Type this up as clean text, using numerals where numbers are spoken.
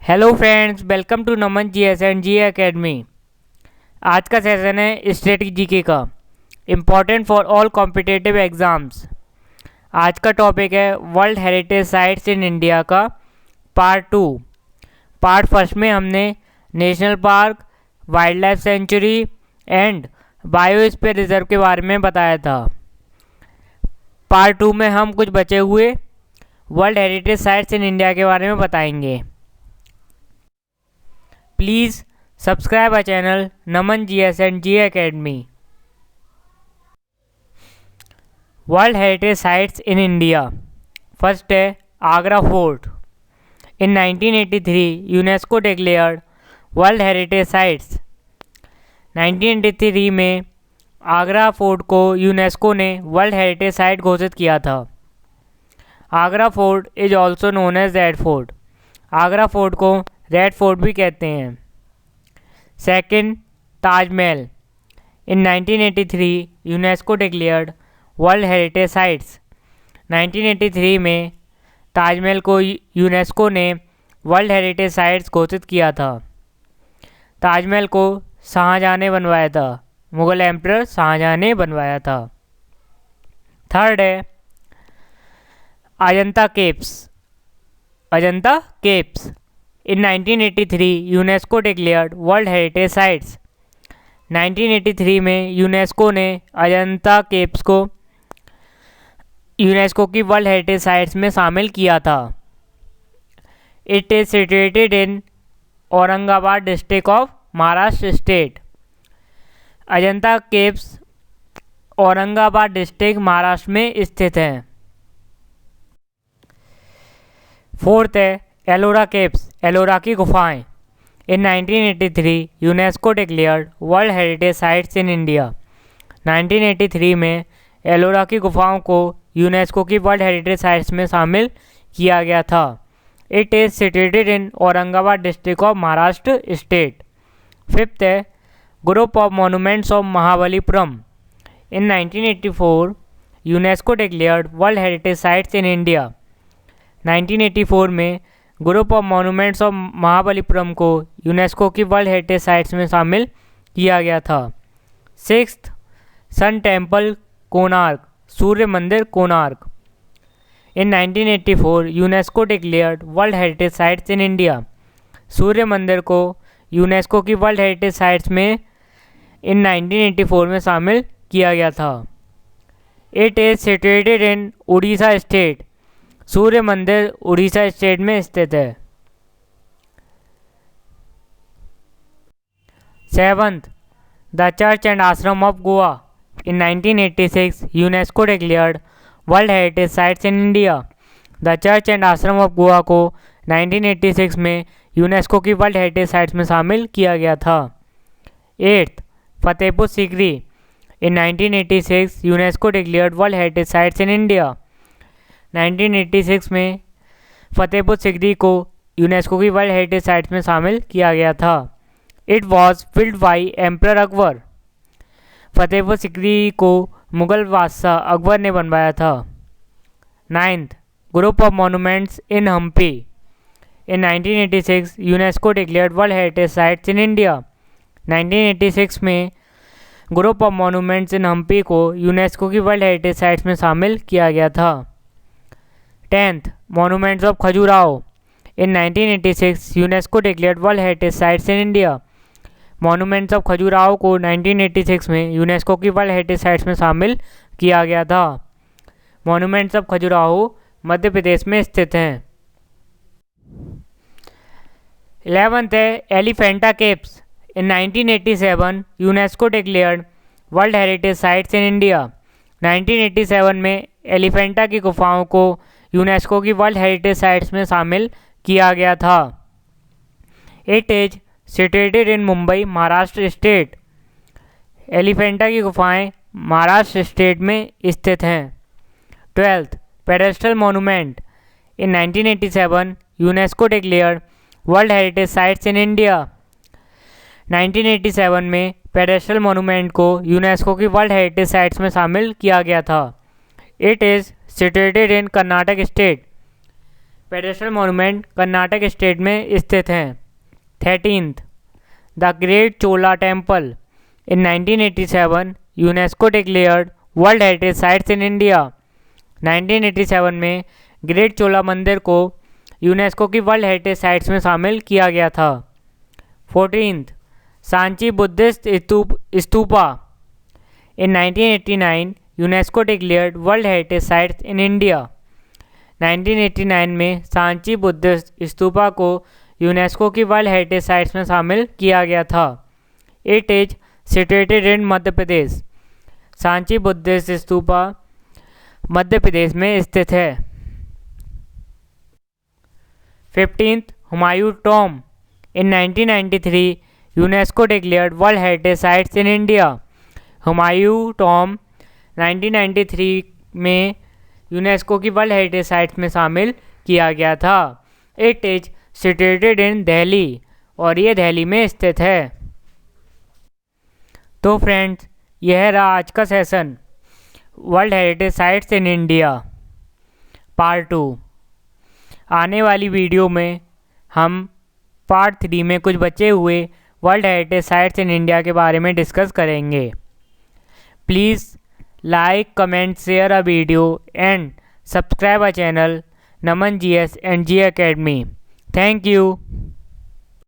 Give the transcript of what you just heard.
Hello friends, welcome to Naman GS and G academy. आज का session है स्टेट जीके का, important for all competitive exams. आज का टॉपिक है world heritage sites in India का पार्ट 2। पार्ट फर्स्ट में हमने national park, wildlife sanctuary and biosphere reserve के बारे में बताया था। पार्ट 2 में हम कुछ बचे हुए world heritage sites in India के बारे में बताएंगे। Please subscribe our channel Naman GS and G Academy. World Heritage Sites in India. First है Agra Fort. In 1983 UNESCO declared world heritage sites. 1983 में आगरा फोर्ट को यूनेस्को ने वर्ल्ड हेरिटेज साइट घोषित किया था। Agra Fort is also known as Red Fort. Agra Fort को Red Fort भी कहते हैं। Second, Taj Mahal. In 1983 UNESCO declared world heritage sites. 1983 में ताजमहल को यूनेस्को ने वर्ल्ड हेरिटेज साइट्स घोषित किया था। ताजमहल को शाहजहां ने बनवाया था, मुगल एम्परर शाहजहां ने बनवाया था। थर्ड है अजंता केव्स। अजंता केव्स इन 1983 UNESCO declared world heritage sites. 1983 में यूनेस्को ने अजंता केव्स को यूनेस्को की वर्ल्ड हेरिटेज साइट्स में शामिल किया था। It is situated in Aurangabad district of Maharashtra state. Ajanta caves Aurangabad district Maharashtra में स्थित हैं। फोर्थ है एलोरा केव्स, एलोरा की गुफाएं। इन 1983 UNESCO declared world heritage sites in India. 1983 में एलोरा की गुफाओं को यूनेस्को की वर्ल्ड हेरिटेज साइट्स में शामिल किया गया था। It is situated in Aurangabad district of Maharashtra state. Fifth है group of monuments of Mahabalipuram. In 1984 UNESCO declared world heritage sites in India. 1984 में group of monuments of Mahabalipuram को यूनेस्को की वर्ल्ड हेरिटेज साइट्स में शामिल किया गया था। सिक्स्थ, सन टेम्पल कोणार्क, सूर्य मंदिर Konark. In 1984 UNESCO declared world heritage sites in India. सूर्य मंदिर को यूनेस्को की वर्ल्ड हेरिटेज साइट्स में इन 1984 में शामिल किया गया था। It is situated in Orissa state. सूर्य मंदिर उड़ीसा स्टेट में स्थित है। Seventh, the church and ashram of Goa. In 1986 UNESCO declared world heritage sites in India. The church and ashram of Goa को 1986 में यूनेस्को की वर्ल्ड हेरिटेज साइट्स में शामिल किया गया था। Eighth, Fatehpur Sikri. In 1986 UNESCO declared world heritage sites in India. 1986 में फतेहपुर सीकरी को यूनेस्को की वर्ल्ड हेरिटेज साइट्स में शामिल किया गया था। It was build by emperor Akbar. Fatehpur Sikri को मुगल बादशाह अकबर ने बनवाया था। Ninth, group of monuments in Hampi. In 1986 UNESCO declared world heritage sites in India. 1986 में group of monuments in Hampi को यूनेस्को की वर्ल्ड हेरिटेज साइट्स में शामिल किया गया था। Tenth, monuments of Khajuraho. In 1986 UNESCO declared world heritage sites in India. Monuments of Khajuraho को 1986 में यूनेस्को की वर्ल्ड हेरिटेज साइट्स में शामिल किया गया था। मॉन्यूमेंट्स ऑफ खजुराहो मध्य प्रदेश में स्थित हैं। 11th है Elephanta caves. In 1987 UNESCO declared world heritage sites in India. 1987 में एलिफेंटा की गुफाओं को यूनेस्को की वर्ल्ड हेरिटेज साइट्स में शामिल किया गया था। It is situated in Mumbai, Maharashtra state. Elephanta की गुफाएं महाराष्ट्र स्टेट में स्थित हैं। 12th, pedestal monument. In 1987 UNESCO declared world heritage sites in India. 1987 में पेडेस्ट्रल मॉन्यूमेंट को यूनेस्को की वर्ल्ड हेरिटेज साइट्स में शामिल किया गया था। It is situated in Karnataka state. Pedestal monument Karnataka state में स्थित हैं। 13th, the great Chola temple in 1987 UNESCO declared world heritage sites in India. 1987 में ग्रेट चोला मंदिर को यूनेस्को की वर्ल्ड हेरिटेज साइट्स में शामिल किया गया था। 14th, Sanchi Buddhist stupa in 1989 UNESCO declared world heritage sites in India. 1989 में सांची बुद्धिस्ट स्तूपा को यूनेस्को की वर्ल्ड हेरिटेज साइट्स में शामिल किया गया था। It is situated in Madhya Pradesh. Sanchi Buddhist stupa Madhya Pradesh में स्थित है। 15th, Humayun tomb in 1993 UNESCO declared world heritage sites in India. Humayun tomb 1993 में यूनेस्को की वर्ल्ड हेरिटेज साइट्स में शामिल किया गया था। इट इज सिचुएटेड इन दिल्ली और ये दिल्ली में स्थित है। तो फ्रेंड्स, यह रहा आज का session world heritage sites in India part 2। आने वाली वीडियो में हम पार्ट 3 में कुछ बचे हुए world heritage sites in India के बारे में डिस्कस करेंगे। Please like, comment, share a video and subscribe a channel Naman GS and G Academy। Thank you.